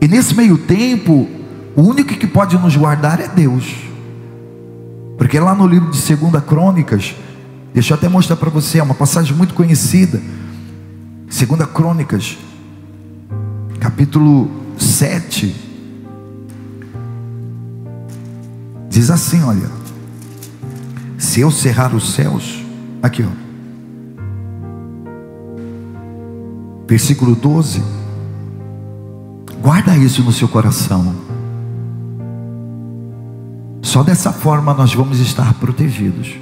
E nesse meio tempo, o único que pode nos guardar é Deus. Porque lá no livro de 2 Crônicas, deixa eu até mostrar para você, é uma passagem muito conhecida. 2 Crônicas, capítulo 7, diz assim, olha: se eu cerrar os céus, aqui ó, versículo 12, guarda isso no seu coração. Só dessa forma nós vamos estar protegidos.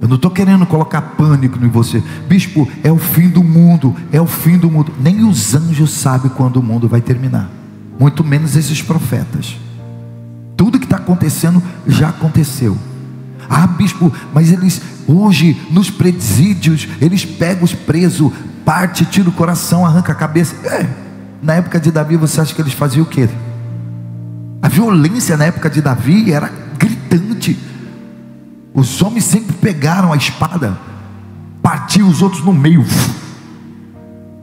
Eu não estou querendo colocar pânico em você. Bispo, é o fim do mundo, é o fim do mundo. Nem os anjos sabem quando o mundo vai terminar, muito menos esses profetas. Tudo que está acontecendo já aconteceu. Ah, bispo, mas eles hoje nos presídios, eles pegam os presos, parte, tira o coração, arranca a cabeça. Na época de Davi, você acha que eles faziam o quê? A violência na época de Davi era gritante. Os homens sempre pegaram a espada, partiam os outros no meio,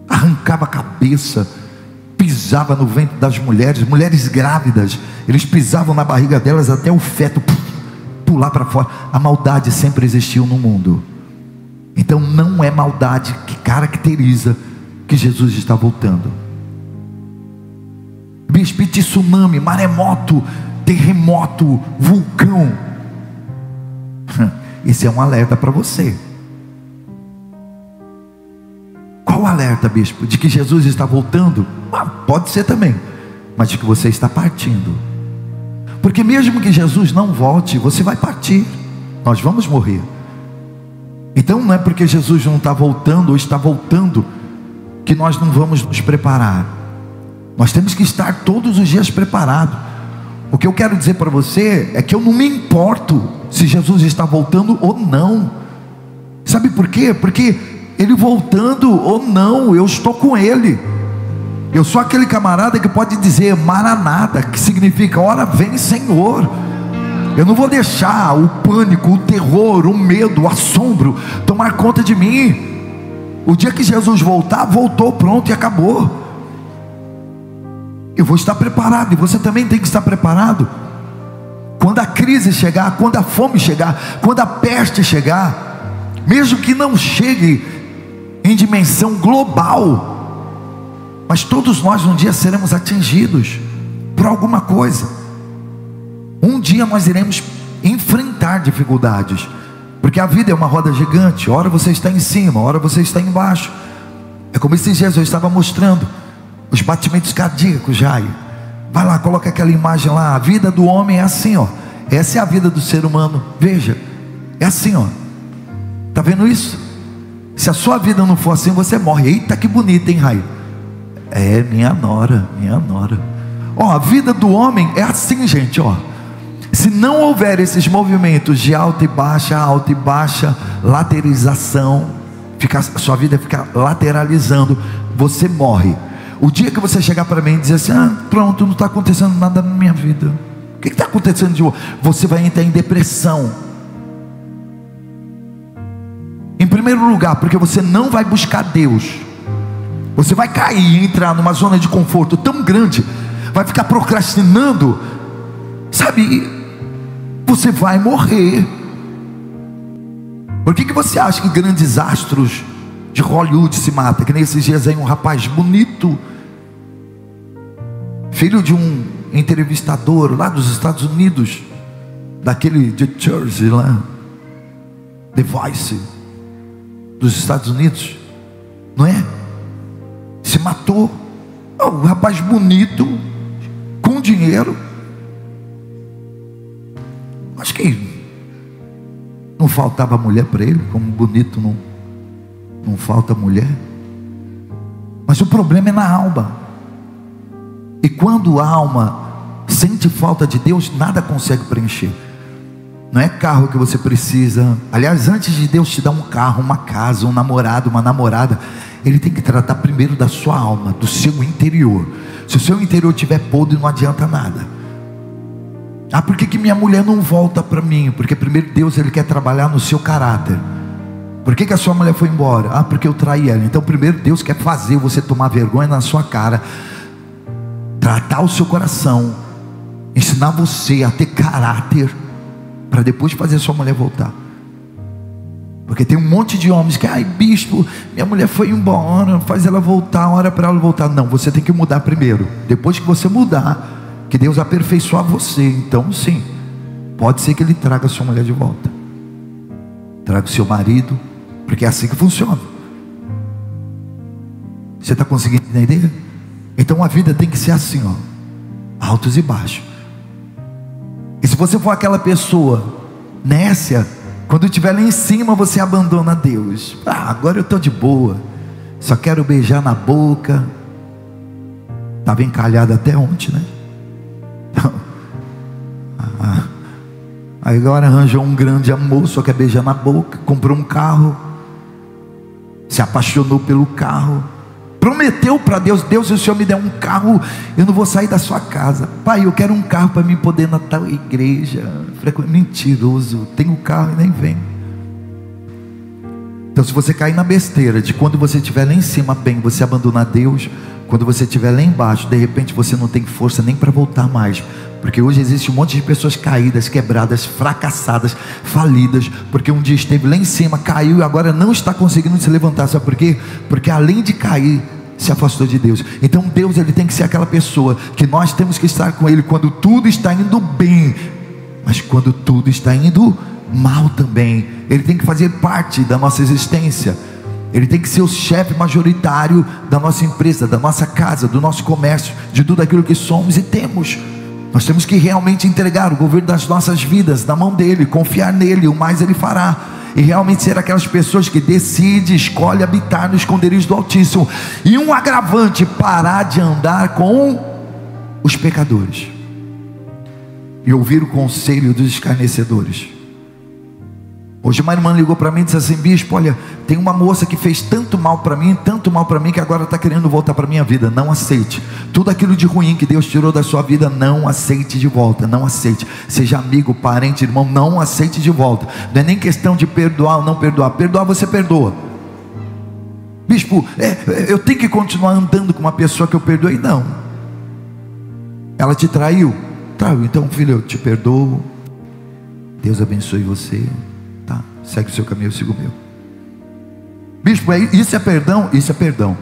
arrancava a cabeça, pisava no ventre das mulheres, mulheres grávidas, eles pisavam na barriga delas até o feto pular para fora. A maldade sempre existiu no mundo. Então não é maldade que caracteriza que Jesus está voltando. Bispo, tsunami, maremoto, terremoto, vulcão, esse é um alerta para você. Qual alerta, bispo? De que Jesus está voltando? Pode ser também, mas de que você está partindo. Porque mesmo que Jesus não volte, você vai partir. Nós vamos morrer. Então não é porque Jesus não está voltando ou está voltando que nós não vamos nos preparar. Nós temos que estar todos os dias preparados. O que eu quero dizer para você é que eu não me importo se Jesus está voltando ou não. Sabe por quê? Porque Ele voltando ou não, eu estou com Ele. Eu sou aquele camarada que pode dizer Maranata, que significa ora vem Senhor. Eu não vou deixar o pânico, o terror, o medo, o assombro tomar conta de mim. O dia que Jesus voltar, voltou, pronto e acabou. Eu vou estar preparado, e você também tem que estar preparado. Quando a crise chegar, quando a fome chegar, quando a peste chegar, mesmo que não chegue em dimensão global, mas todos nós um dia seremos atingidos por alguma coisa. Um dia nós iremos enfrentar dificuldades, porque a vida é uma roda gigante. Ora você está em cima, ora você está embaixo. É como esses dias eu estava mostrando os batimentos cardíacos, Jair. Vai lá, coloca aquela imagem lá. A vida do homem é assim, ó. Essa é a vida do ser humano. Veja, é assim, ó. Tá vendo isso? Se a sua vida não for assim, você morre. Eita, que bonito, hein, Jair? É, minha nora, minha nora. Ó, a vida do homem é assim, gente, ó. Se não houver esses movimentos de alta e baixa, lateralização, sua vida fica lateralizando, você morre. O dia que você chegar para mim e dizer assim, pronto, não está acontecendo nada na minha vida, o que está acontecendo de bom? Você vai entrar em depressão. Em primeiro lugar, porque você não vai buscar Deus. Você vai cair e entrar numa zona de conforto tão grande, vai ficar procrastinando, sabe? Você vai morrer. Por que você acha que grandes astros de Hollywood se matam? Que nesses dias aí um rapaz bonito, filho de um entrevistador lá dos Estados Unidos, daquele de Jersey lá, The Voice dos Estados Unidos, não é? Se matou. Um rapaz bonito, com dinheiro. Acho que não faltava mulher para ele. Como bonito não falta mulher. Mas o problema é na alma. E quando a alma sente falta de Deus, nada consegue preencher. Não é carro que você precisa. Aliás, antes de Deus te dar um carro, uma casa, um namorado, uma namorada, Ele tem que tratar primeiro da sua alma, do seu interior. Se o seu interior estiver podre, não adianta nada. Por que minha mulher não volta para mim? Porque primeiro Deus, Ele quer trabalhar no seu caráter. Por que a sua mulher foi embora? Porque eu traí ela. Então primeiro Deus quer fazer você tomar vergonha na sua cara, tratar o seu coração, ensinar você a ter caráter, para depois fazer sua mulher voltar. Porque tem um monte de homens que, ai bispo, minha mulher foi embora, faz ela voltar, ora para ela voltar. Não, você tem que mudar primeiro. Depois que você mudar, que Deus aperfeiçoar você, então sim, pode ser que Ele traga a sua mulher de volta, traga o seu marido, porque é assim que funciona. Você está conseguindo entender? Então a vida tem que ser assim, ó, altos e baixos. E se você for aquela pessoa nécia, quando estiver lá em cima, você abandona Deus. Agora eu estou de boa, só quero beijar na boca. Estava encalhado até ontem, né? Então, aí agora arranjou um grande amor, só quer beijar na boca. Comprou um carro, se apaixonou pelo carro, prometeu para Deus: Deus, se o Senhor me der um carro, eu não vou sair da sua casa. Pai, eu quero um carro para mim poder ir na tal igreja. Mentiroso, tem um carro e nem vem. Então se você cair na besteira de quando você estiver lá em cima bem, você abandonar Deus, quando você estiver lá embaixo, de repente você não tem força nem para voltar mais. Porque hoje existe um monte de pessoas caídas, quebradas, fracassadas, falidas, porque um dia esteve lá em cima, caiu e agora não está conseguindo se levantar. Sabe por quê? Porque além de cair, se afastou de Deus. Então Deus, Ele tem que ser aquela pessoa que nós temos que estar com Ele quando tudo está indo bem, mas quando tudo está indo mal também. Ele tem que fazer parte da nossa existência. Ele tem que ser o chefe majoritário da nossa empresa, da nossa casa, do nosso comércio, de tudo aquilo que somos e temos. Nós temos que realmente entregar o governo das nossas vidas na mão dEle, confiar nele, o mais Ele fará. E realmente ser aquelas pessoas que decidem, escolhem habitar no esconderijo do Altíssimo. E um agravante, parar de andar com os pecadores e ouvir o conselho dos escarnecedores. Hoje uma irmã ligou para mim e disse assim: bispo, olha, tem uma moça que fez tanto mal para mim, que agora está querendo voltar para a minha vida. Não aceite tudo aquilo de ruim que Deus tirou da sua vida. Não aceite de volta, não aceite. Seja amigo, parente, irmão, não aceite de volta. Não é nem questão de perdoar ou não perdoar. Perdoar você perdoa. Bispo, eu tenho que continuar andando com uma pessoa que eu perdoei? Não. Ela te traiu? Traiu. Então filho, eu te perdoo, Deus abençoe você, tá? Segue o seu caminho, eu sigo o meu. Bispo, isso é perdão? Isso é perdão.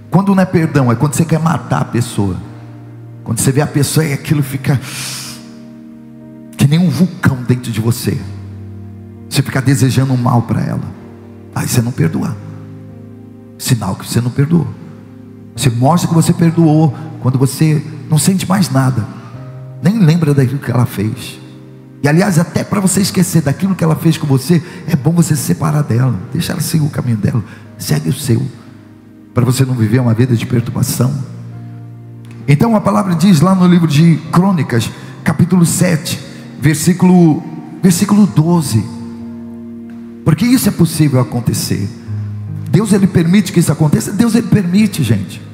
Quando não é perdão, é quando você quer matar a pessoa. Quando você vê a pessoa e aquilo fica que nem um vulcão dentro de você. Você fica desejando um mal para ela. Aí você não perdoa. Sinal que você não perdoou. Você mostra que você perdoou quando você não sente mais nada, nem lembra daquilo que ela fez. E aliás, até para você esquecer daquilo que ela fez com você, é bom você se separar dela. Deixa ela seguir o caminho dela, segue o seu, para você não viver uma vida de perturbação. Então a palavra diz lá no livro de Crônicas, capítulo 7, versículo 12, porque isso é possível acontecer. Deus, Ele permite que isso aconteça. Deus, Ele permite, gente.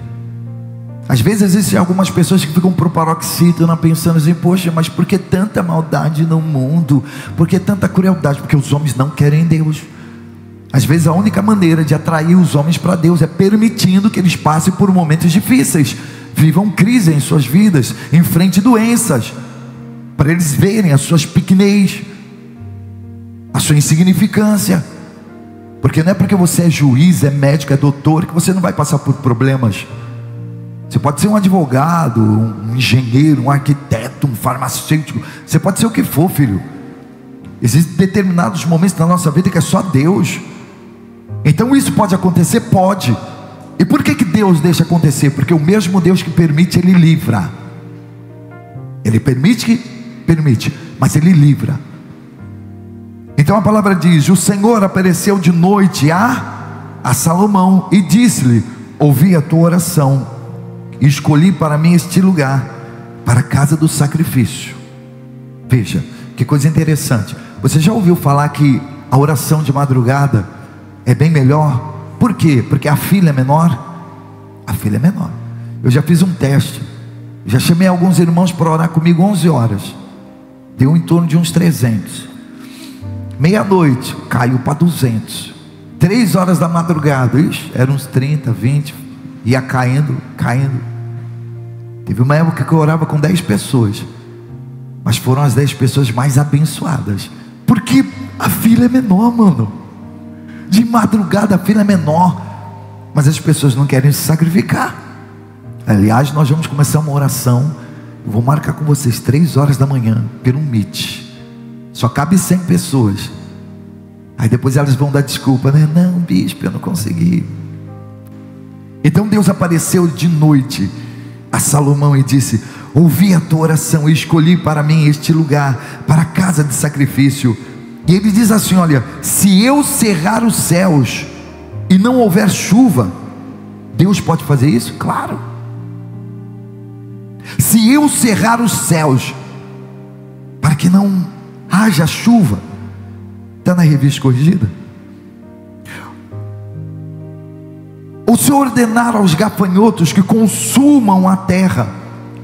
Às vezes existem algumas pessoas que ficam por paroxítona pensando assim: poxa, mas por que tanta maldade no mundo? Por que tanta crueldade? Porque os homens não querem Deus. Às vezes a única maneira de atrair os homens para Deus é permitindo que eles passem por momentos difíceis, vivam crise em suas vidas, enfrentem doenças, para eles verem as suas pequenez, a sua insignificância. Porque não é porque você é juiz, é médico, é doutor, que você não vai passar por problemas. Você pode ser um advogado, um engenheiro, um arquiteto, um farmacêutico. Você pode ser o que for, filho. Existem determinados momentos na nossa vida que é só Deus. Então isso pode acontecer? Pode. E por que Deus deixa acontecer? Porque o mesmo Deus que permite, Ele livra. Ele permite, mas Ele livra. Então a palavra diz: o Senhor apareceu de noite a Salomão e disse-lhe: ouvi a tua oração e escolhi para mim este lugar, para a casa do sacrifício. Veja, que coisa interessante. Você já ouviu falar que a oração de madrugada é bem melhor? Por quê? Porque a fila é menor? A fila é menor. Eu já fiz um teste, já chamei alguns irmãos para orar comigo 11 horas, deu em torno de uns 300. Meia-noite, caiu para 200. 3 horas da madrugada, eram uns 30, 20, ia caindo. Teve uma época que eu orava com 10 pessoas, mas foram as 10 pessoas mais abençoadas, porque a fila é menor, mano. De madrugada a fila é menor, mas as pessoas não querem se sacrificar. Aliás, nós vamos começar uma oração. Eu vou marcar com vocês 3 horas da manhã, pelo Meet. Só cabe 100 pessoas. Aí depois elas vão dar desculpa, né? Não, bispo, eu não consegui. Então Deus apareceu de noite a Salomão e disse: ouvi a tua oração e escolhi para mim este lugar, para a casa de sacrifício. E ele diz assim: olha, se eu cerrar os céus e não houver chuva, Deus pode fazer isso? Claro. Se eu cerrar os céus para que não haja chuva, está na revista corrigida. Ou se ordenar aos gafanhotos que consumam a terra,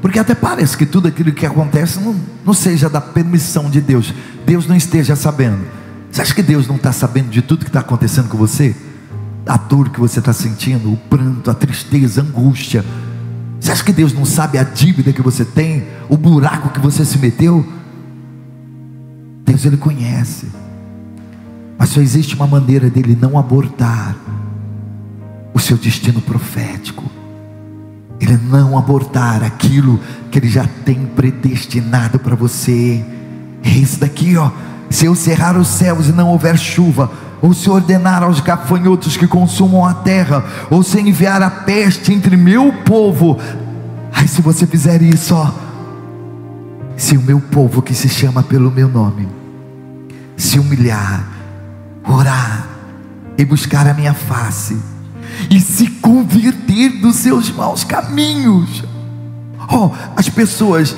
porque até parece que tudo aquilo que acontece não seja da permissão de Deus, Deus não esteja sabendo. Você acha que Deus não está sabendo de tudo que está acontecendo com você? A dor que você está sentindo, o pranto, a tristeza, a angústia. Você acha que Deus não sabe a dívida que você tem, o buraco que você se meteu? Deus, Ele conhece. Mas só existe uma maneira dele não abortar o seu destino profético. Ele não abortar aquilo que Ele já tem predestinado para você. É isso daqui, ó. Se eu cerrar os céus e não houver chuva, ou se ordenar aos gafanhotos que consumam a terra, ou se enviar a peste entre meu povo. Aí se você fizer isso, ó, se o meu povo que se chama pelo meu nome se humilhar, orar e buscar a minha face, e se converter dos seus maus caminhos. As pessoas,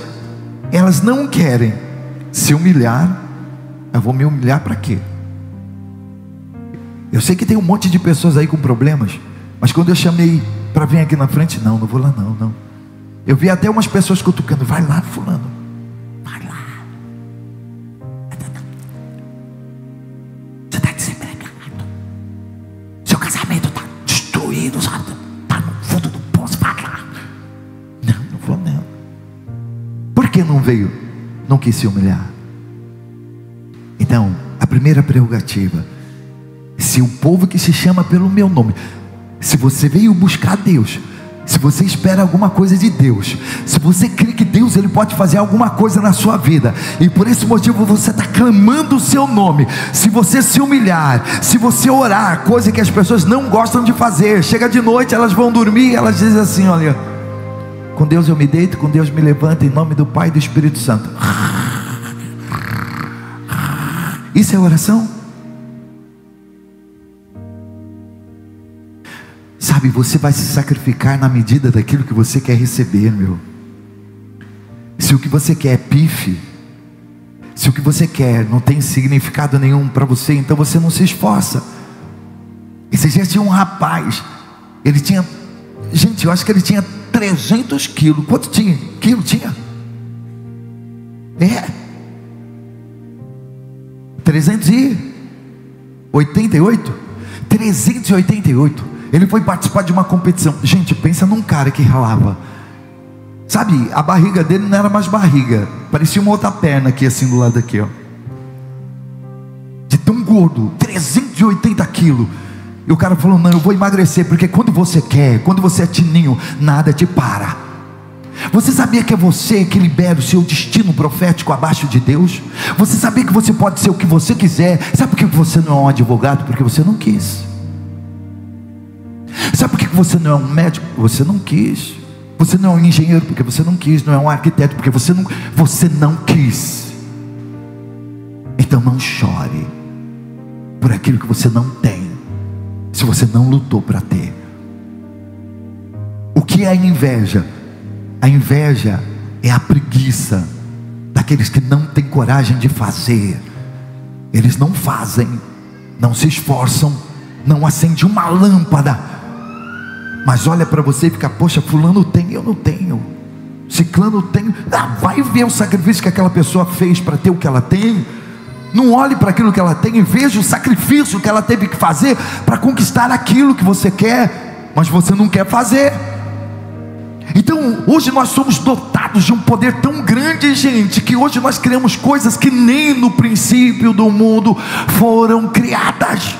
elas não querem se humilhar. Eu vou me humilhar para quê? Eu sei que tem um monte de pessoas aí com problemas, mas quando eu chamei para vir aqui na frente, não vou lá não. Eu vi até umas pessoas cutucando: vai lá, fulano, vai lá, você está desempregado, seu casamento está destruído, está no fundo do poço, vai lá. Não vou não. Por que não veio? Não quis se humilhar. Então, a primeira prerrogativa: se o povo que se chama pelo meu nome, se você veio buscar Deus, se você espera alguma coisa de Deus, se você crê que Deus Ele pode fazer alguma coisa na sua vida, e por esse motivo você está clamando o seu nome, se você se humilhar, se você orar, coisa que as pessoas não gostam de fazer, chega de noite, elas vão dormir e elas dizem assim: olha, com Deus eu me deito, com Deus me levanto, em nome do Pai e do Espírito Santo. Isso é oração? Sabe, você vai se sacrificar na medida daquilo que você quer receber, meu. Se o que você quer é pife, se o que você quer não tem significado nenhum para você, então você não se esforça. Esse dia tinha um rapaz, ele tinha, gente, eu acho que ele tinha 300 quilos. Quanto tinha? Quilo tinha? 388. 388. Ele foi participar de uma competição. Gente, pensa num cara que ralava. Sabe, a barriga dele não era mais barriga, parecia uma outra perna aqui, assim, do lado aqui, ó. De tão gordo, 380 quilos. E o cara falou: não, eu vou emagrecer, porque quando você quer, quando você é tininho, nada te para. Você sabia que é você que libera o seu destino profético abaixo de Deus? Você sabia que você pode ser o que você quiser? Sabe por que você não é um advogado? Porque você não quis. Sabe por que você não é um médico? Você não quis. Você não é um engenheiro? Porque você não quis. Não é um arquiteto? Porque você não quis. Então não chore por aquilo que você não tem, se você não lutou para ter. O que é a inveja? A inveja é a preguiça daqueles que não têm coragem de fazer. Eles não fazem, não se esforçam, não acendem uma lâmpada, mas olha para você e fica: poxa, fulano tem, eu não tenho. Ciclano tem. Vai ver o sacrifício que aquela pessoa fez para ter o que ela tem. Não olhe para aquilo que ela tem e veja o sacrifício que ela teve que fazer para conquistar aquilo que você quer, mas você não quer fazer. Então hoje nós somos dotados de um poder tão grande, gente, que hoje nós criamos coisas que nem no princípio do mundo foram criadas.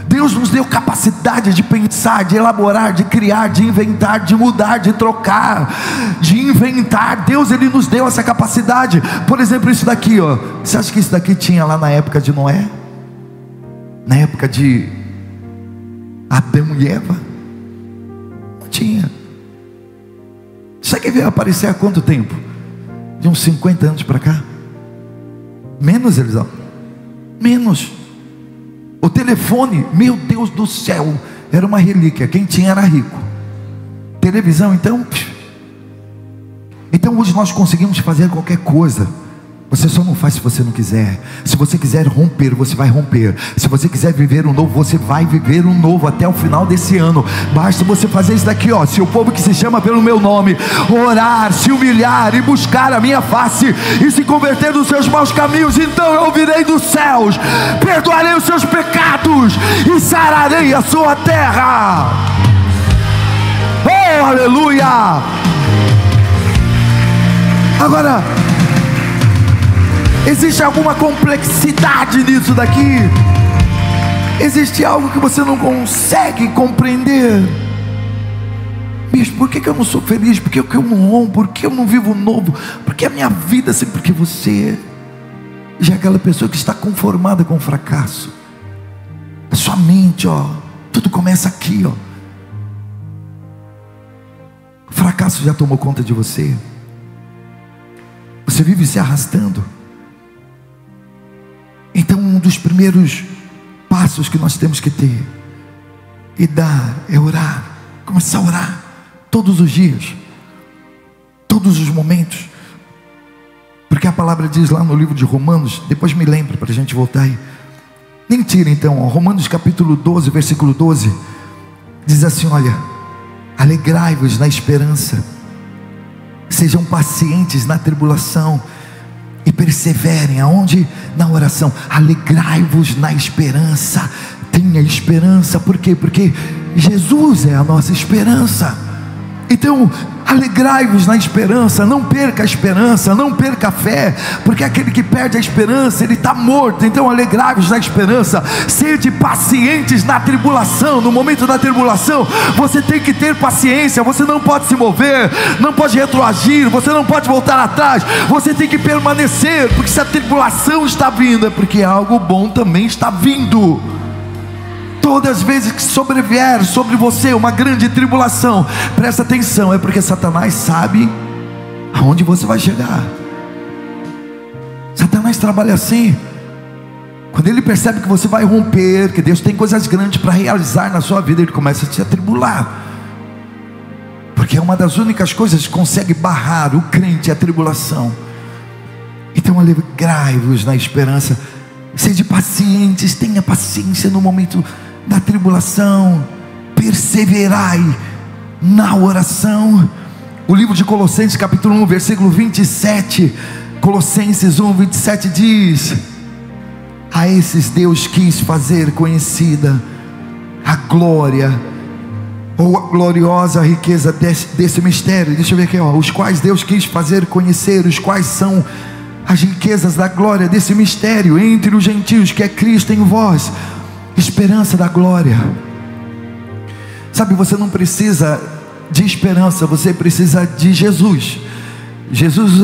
Deus nos deu capacidade de pensar, de elaborar, de criar, de inventar, de mudar, de trocar, de inventar. Deus, Ele nos deu essa capacidade. Por exemplo, isso daqui, ó. Você acha que isso daqui tinha lá na época de Noé? Na época de Adão e Eva? Não tinha. Isso aqui veio aparecer há quanto tempo? De uns 50 anos para cá? Menos, Elisão? Menos. O telefone, meu Deus do céu, era uma relíquia. Quem tinha era rico. Televisão, então hoje nós conseguimos fazer qualquer coisa. Você só não faz se você não quiser. Se você quiser romper, você vai romper. Se você quiser viver um novo, você vai viver um novo até o final desse ano. Basta você fazer isso daqui, ó. Se o povo que se chama pelo meu nome orar, se humilhar e buscar a minha face e se converter dos seus maus caminhos, então eu ouvirei dos céus, perdoarei os seus pecados e sararei a sua terra. Oh, aleluia! Agora, existe alguma complexidade nisso daqui? Existe algo que você não consegue compreender? Bicho, por que eu não sou feliz? Por que eu não amo? Por que eu não vivo novo? Por que a minha vida é sempre? Porque você já é aquela pessoa que está conformada com o fracasso. A sua mente, ó, tudo começa aqui, ó. O fracasso já tomou conta de você. Você vive se arrastando. Então um dos primeiros passos que nós temos que ter e dar é orar. Começar a orar todos os dias, todos os momentos, porque a palavra diz lá no livro de Romanos, depois me lembra para a gente voltar aí. Nem tira então, ó, Romanos capítulo 12, versículo 12, diz assim: olha, alegrai-vos na esperança, sejam pacientes na tribulação e perseverem aonde? Na oração. Alegrai-vos na esperança. Tenha esperança. Por quê? Porque Jesus é a nossa esperança. Então alegrai-vos na esperança. Não perca a esperança, não perca a fé, porque aquele que perde a esperança, ele está morto. Então alegrai-vos na esperança. Sede pacientes na tribulação. No momento da tribulação, você tem que ter paciência. Você não pode se mover, não pode retroagir, você não pode voltar atrás. Você tem que permanecer, porque se a tribulação está vindo, é porque algo bom também está vindo. Todas as vezes que sobrevier sobre você uma grande tribulação, presta atenção, é porque Satanás sabe aonde você vai chegar. Satanás trabalha assim. Quando ele percebe que você vai romper, que Deus tem coisas grandes para realizar na sua vida, ele começa a te atribular, porque é uma das únicas coisas que consegue barrar o crente, a tribulação. Então alegrai-vos na esperança, sede pacientes, tenha paciência no momento da tribulação, perseverai na oração. O livro de Colossenses capítulo 1, versículo 27, Colossenses 1, 27 diz: a esses Deus quis fazer conhecida a glória, ou a gloriosa riqueza desse mistério. Deixa eu ver aqui, ó. Os quais Deus quis fazer conhecer, os quais são as riquezas da glória desse mistério entre os gentios, que é Cristo em vós, esperança da glória. Sabe, você não precisa de esperança, você precisa de Jesus. Jesus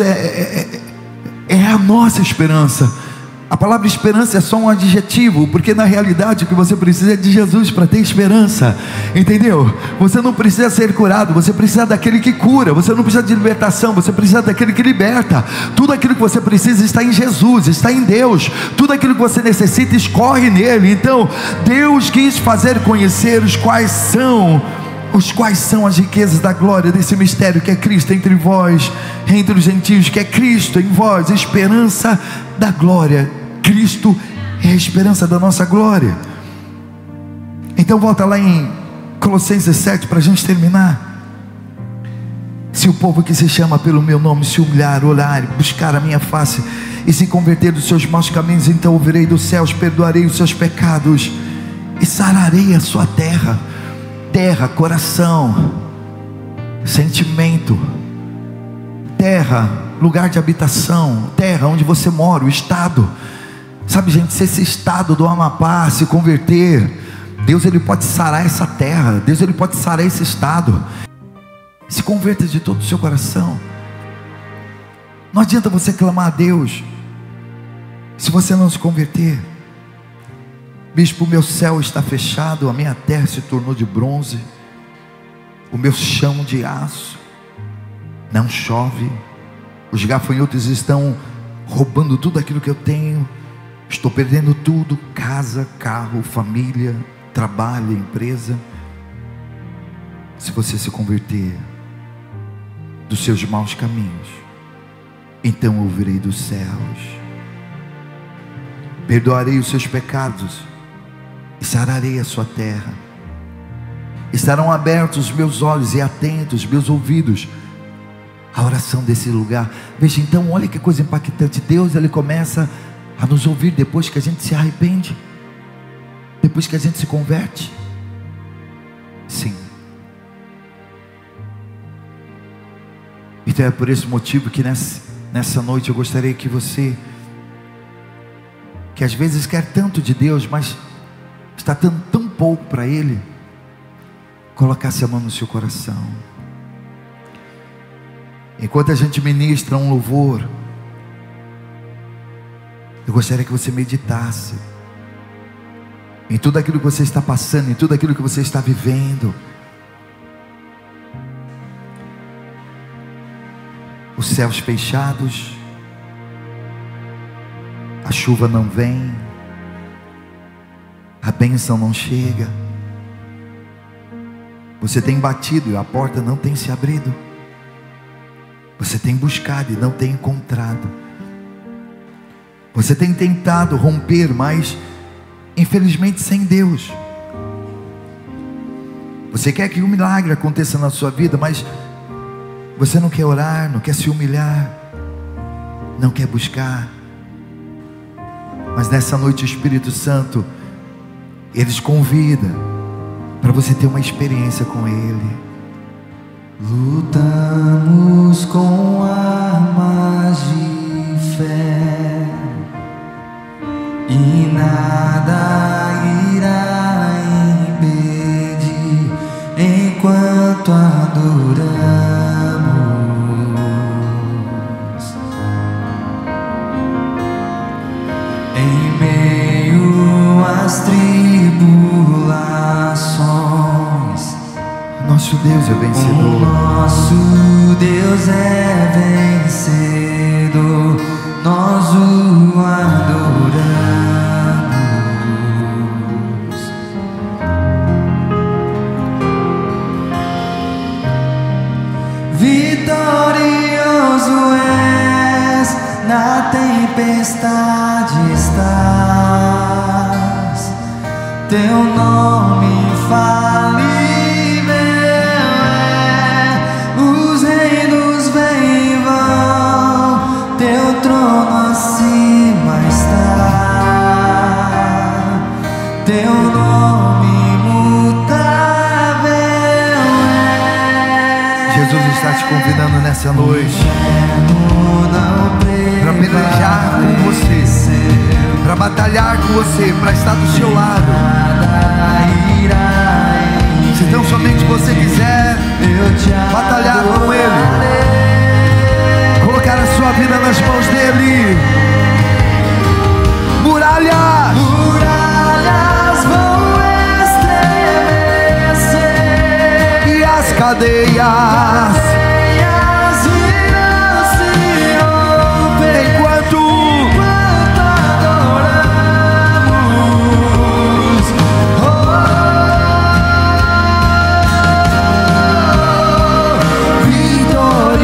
é a nossa esperança. A palavra esperança é só um adjetivo, porque na realidade o que você precisa é de Jesus para ter esperança, entendeu? Você não precisa ser curado, você precisa daquele que cura. Você não precisa de libertação, você precisa daquele que liberta. Tudo aquilo que você precisa está em Jesus, está em Deus. Tudo aquilo que você necessita escorre nele. Então Deus quis fazer conhecer os quais são as riquezas da glória desse mistério, que é Cristo entre vós, entre os gentios, que é Cristo em vós, esperança da glória. Cristo é a esperança da nossa glória. Então volta lá em Colossenses 7 para a gente terminar. Se o povo que se chama pelo meu nome se humilhar, orar, buscar a minha face e se converter dos seus maus caminhos, então ouvirei dos céus, perdoarei os seus pecados e sararei a sua terra. Terra, coração. sentimento, terra, lugar de habitação, terra onde você mora, o estado. Sabe, gente, se esse estado do Amapá se converter, Deus ele pode sarar essa terra, Deus ele pode sarar esse estado. Se converta de todo o seu coração. Não adianta você clamar a Deus se você não se converter. Bispo, o meu céu está fechado, a minha terra se tornou de bronze, o meu chão de aço, não chove, os gafanhotos estão roubando tudo aquilo que eu tenho, estou perdendo tudo, casa, carro, família, trabalho, empresa. Se você se converter dos seus maus caminhos, então eu ouvirei dos céus, perdoarei os seus pecados e sararei a sua terra. Estarão abertos os meus olhos e atentos os meus ouvidos à oração desse lugar. Veja então, olha que coisa impactante. Deus ele começa a nos ouvir depois que a gente se arrepende, depois que a gente se converte. Sim. Então é por esse motivo que nessa noite eu gostaria que você, que às vezes quer tanto de Deus, mas está dando tão pouco para Ele, colocasse a mão no seu coração. Enquanto a gente ministra um louvor, eu gostaria que você meditasse em tudo aquilo que você está passando, em tudo aquilo que você está vivendo. Os céus fechados, a chuva não vem, a bênção não chega, você tem batido e a porta não tem se abrido, você tem buscado e não tem encontrado, você tem tentado romper, mas infelizmente sem Deus. Você quer que um milagre aconteça na sua vida, mas você não quer orar, não quer se humilhar, não quer buscar. Mas nessa noite o Espírito Santo, Ele te convida para você ter uma experiência com Ele. Lutamos com armas de fé e nada irá impedir enquanto adoramos. Em meio às tribulações, nosso Deus é vencedor. o nosso Deus é vencedor, nós o adoramos. Vitorioso és, na tempestade estás, teu nome infalível é, os reinos vêm e vão, teu trono acima está, teu nome imutável é. Jesus está te convidando nessa noite para pelejar com você, para batalhar com você, para estar do seu lado. Se tão somente você quiser batalhar com Ele, colocar a sua vida nas mãos dEle, muralhas vão estremecer e as cadeias irão se romper enquanto adoramos. Vitorioso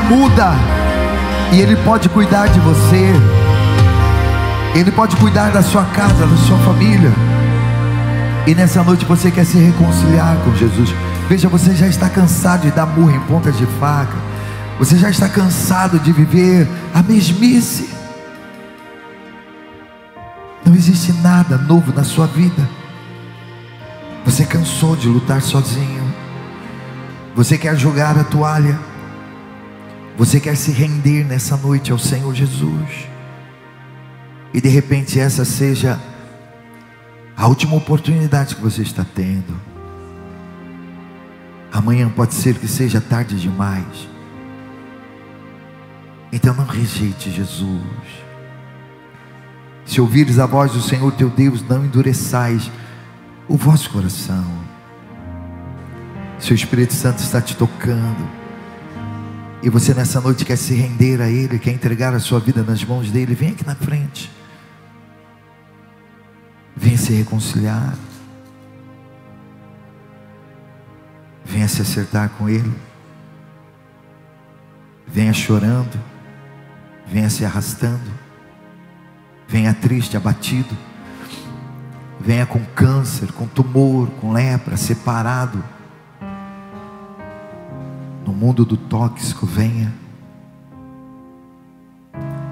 muda, e Ele pode cuidar de você, Ele pode cuidar da sua casa, da sua família. E nessa noite você quer se reconciliar com Jesus. Veja, você já está cansado de dar murro em pontas de faca, você já está cansado de viver a mesmice. Não existe nada novo na sua vida. Você cansou de lutar sozinho, você quer jogar a toalha, você quer se render nessa noite ao Senhor Jesus. E de repente essa seja a última oportunidade que você está tendo. Amanhã pode ser que seja tarde demais. Então não rejeite Jesus. Se ouvires a voz do Senhor teu Deus, não endureçais o vosso coração. Se o Espírito Santo está te tocando, e você nessa noite quer se render a Ele, quer entregar a sua vida nas mãos dEle, vem aqui na frente. Venha se reconciliar. Venha se acertar com Ele. Venha chorando. Venha se arrastando. Venha triste, abatido. Venha com câncer, com tumor, com lepra, separado. No mundo do tóxico, venha.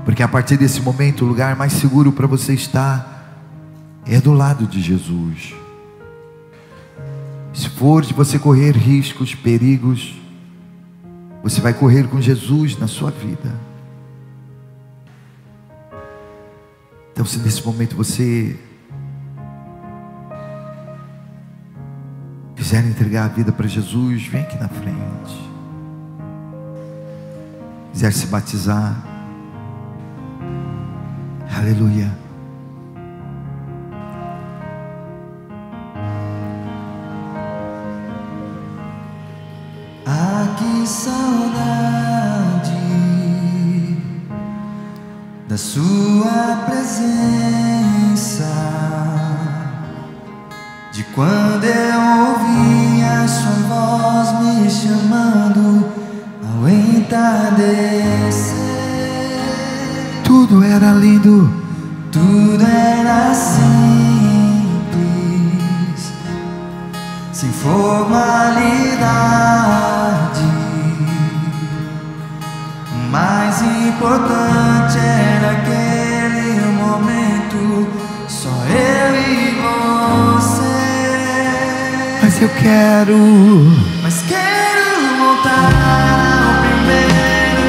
Porque a partir desse momento, o lugar mais seguro para você estar é do lado de Jesus. Se for de você correr riscos, perigos, você vai correr com Jesus na sua vida. Então, se nesse momento você quiser entregar a vida para Jesus, vem aqui na frente. Quiser se batizar, aleluia. Que saudade da sua presença, de quando eu ouvia sua voz me chamando ao entardecer. Tudo era lindo, tudo era simples, sem formalidade. O mais importante era aquele momento, só eu e você. mas eu quero voltar ao primeiro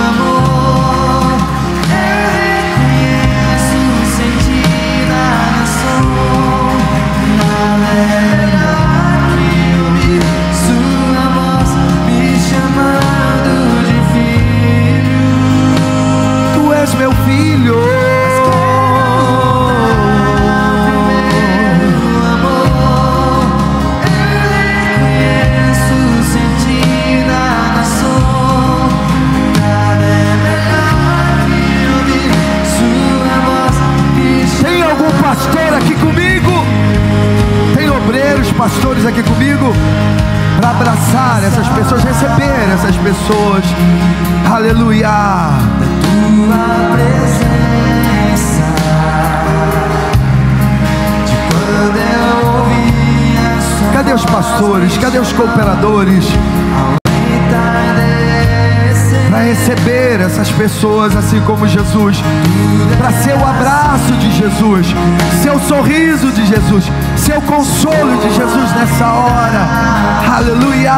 amor. Eu reconheço sentir a nação, nada é melhor que ouvir sua voz me chamando de filho. Tu és meu filho. Pastor aqui comigo, tem obreiros, pastores aqui comigo, para abraçar essas pessoas, receber essas pessoas, aleluia. Tua presença, de quando eu ouvia sua. Cadê os pastores? Cadê os cooperadores? Para receber essas pessoas assim como Jesus, para ser o abraço de Jesus, seu sorriso de Jesus, seu consolo de Jesus nessa hora, aleluia.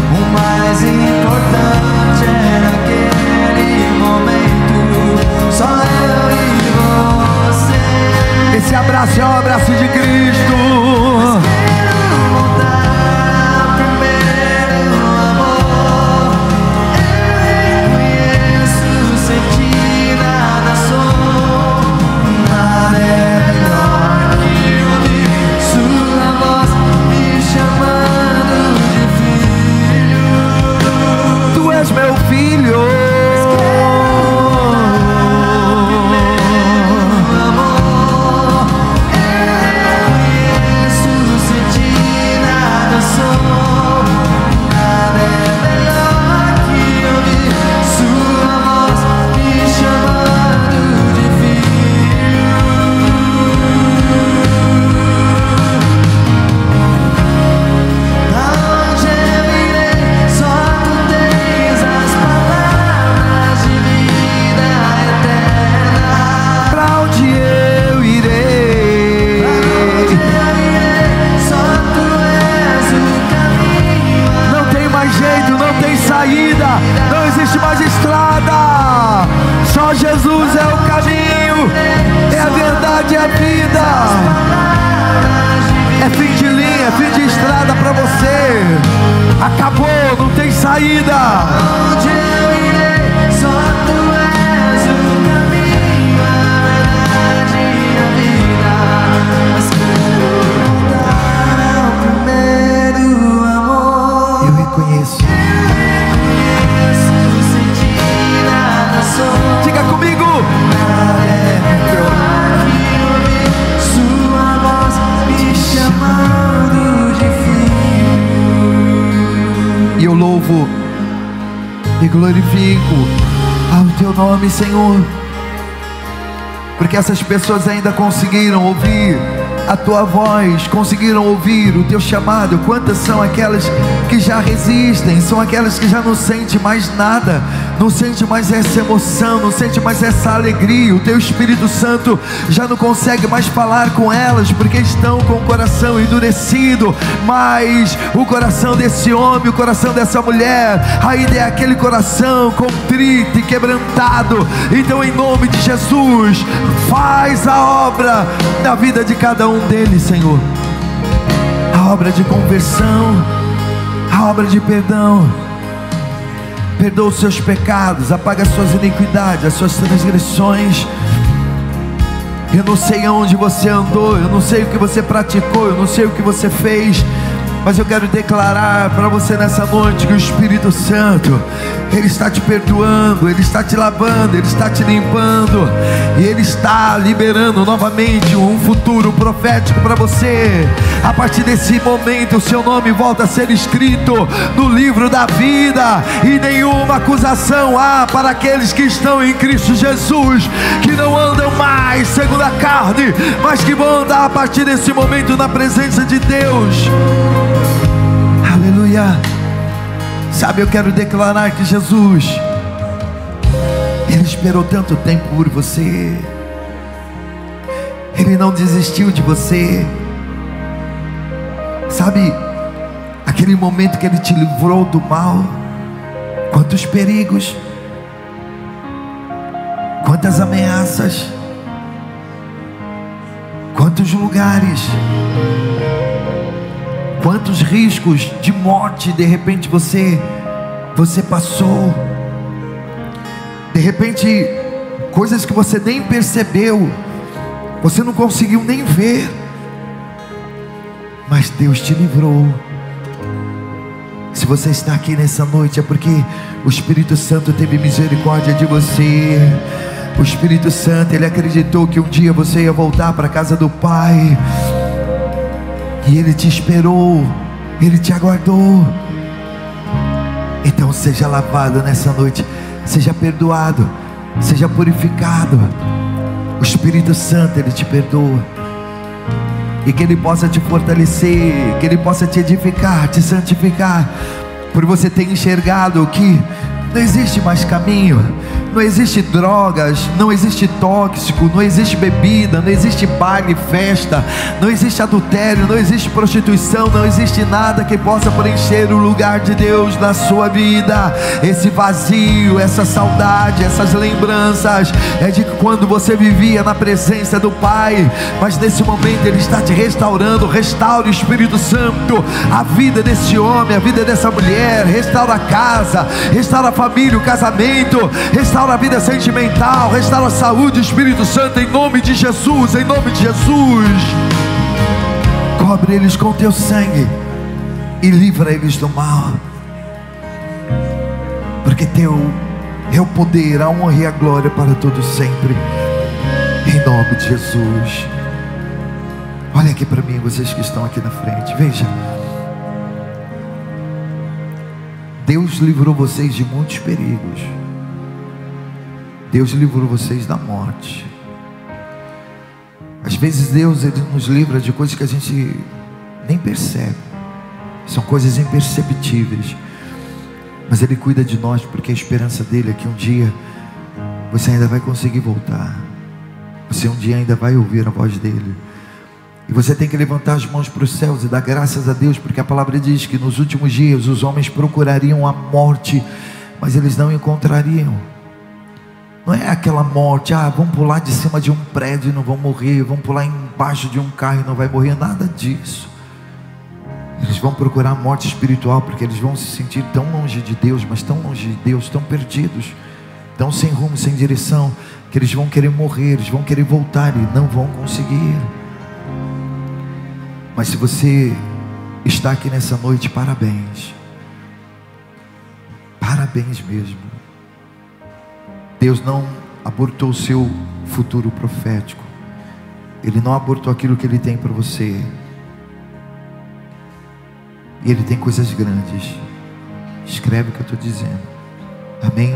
O mais importante era aquele momento, só eu e você. Esse abraço é o abraço de Cristo. Meu filho, verdade e a vida. É fim de linha, é fim de estrada para você. Acabou, não tem saída. Onde eu irei, só tu és o caminho, a verdade e a vida. Mas quero voltar ao primeiro amor. Eu reconheço. Diga comigo. Sua voz me chamando de filho. E eu louvo e glorifico ao teu nome, Senhor, porque essas pessoas ainda conseguiram ouvir a tua voz, conseguiram ouvir o teu chamado. Quantas são aquelas que já resistem? São aquelas que já não sentem mais nada, não sente mais essa emoção, não sente mais essa alegria. O teu Espírito Santo já não consegue mais falar com elas, porque estão com o coração endurecido. Mas o coração desse homem, o coração dessa mulher, ainda é aquele coração contrito e quebrantado. Então, em nome de Jesus, faz a obra na vida de cada um deles, Senhor. A obra de conversão, a obra de perdão. Perdoa os seus pecados, apaga as suas iniquidades, as suas transgressões. Eu não sei aonde você andou, eu não sei o que você praticou, eu não sei o que você fez, mas eu quero declarar para você nessa noite que o Espírito Santo, Ele está te perdoando, Ele está te lavando, Ele está te limpando, e Ele está liberando novamente um futuro profético para você. A partir desse momento o seu nome volta a ser escrito no livro da vida, e nenhuma acusação há para aqueles que estão em Cristo Jesus, que não andam mais segundo a carne, mas que vão andar a partir desse momento na presença de Deus. Aleluia. Sabe, eu quero declarar que Jesus, Ele esperou tanto tempo por você, Ele não desistiu de você. Sabe, aquele momento que Ele te livrou do mal, quantos perigos, quantas ameaças, quantos lugares, quantos riscos de morte de repente você passou. De repente, coisas que você nem percebeu, você não conseguiu nem ver, mas Deus te livrou. Se você está aqui nessa noite, é porque o Espírito Santo teve misericórdia de você. O Espírito Santo, Ele acreditou que um dia você ia voltar para a casa do Pai, e Ele te esperou, Ele te aguardou. Então seja lavado nessa noite, seja perdoado, seja purificado. O Espírito Santo, Ele te perdoa, e que Ele possa te fortalecer, que Ele possa te edificar, te santificar, por você ter enxergado que não existe mais caminho, não existe drogas, não existe tóxico, não existe bebida, não existe baile, festa, não existe adultério, não existe prostituição, não existe nada que possa preencher o lugar de Deus na sua vida. Esse vazio, essa saudade, essas lembranças é de quando você vivia na presença do Pai, mas nesse momento Ele está te restaurando. Restaure, Espírito Santo, a vida desse homem, a vida dessa mulher. Restaura a casa, restaura a família, o casamento, restaura a vida sentimental, restaura a saúde, Espírito Santo, em nome de Jesus, em nome de Jesus. Cobre eles com teu sangue e livra eles do mal, porque teu é o poder, a honra e a glória para todos sempre, em nome de Jesus. Olha aqui para mim, vocês que estão aqui na frente, veja, Deus livrou vocês de muitos perigos. Deus livrou vocês da morte. Às vezes Deus, Ele nos livra de coisas que a gente nem percebe, são coisas imperceptíveis, mas Ele cuida de nós, porque a esperança dEle é que um dia você ainda vai conseguir voltar, você um dia ainda vai ouvir a voz dEle. E você tem que levantar as mãos para os céus e dar graças a Deus, porque a palavra diz que nos últimos dias os homens procurariam a morte, mas eles não encontrariam. Não é aquela morte, vamos pular de cima de um prédio e não vão morrer, vamos pular embaixo de um carro e não vai morrer, nada disso. Eles vão procurar a morte espiritual, porque eles vão se sentir tão longe de Deus, mas tão longe de Deus, tão perdidos, tão sem rumo, sem direção, que eles vão querer morrer, eles vão querer voltar e não vão conseguir. Mas se você está aqui nessa noite, parabéns. Parabéns mesmo. Deus não abortou o seu futuro profético. Ele não abortou aquilo que Ele tem para você. E Ele tem coisas grandes. Escreve o que eu estou dizendo. Amém?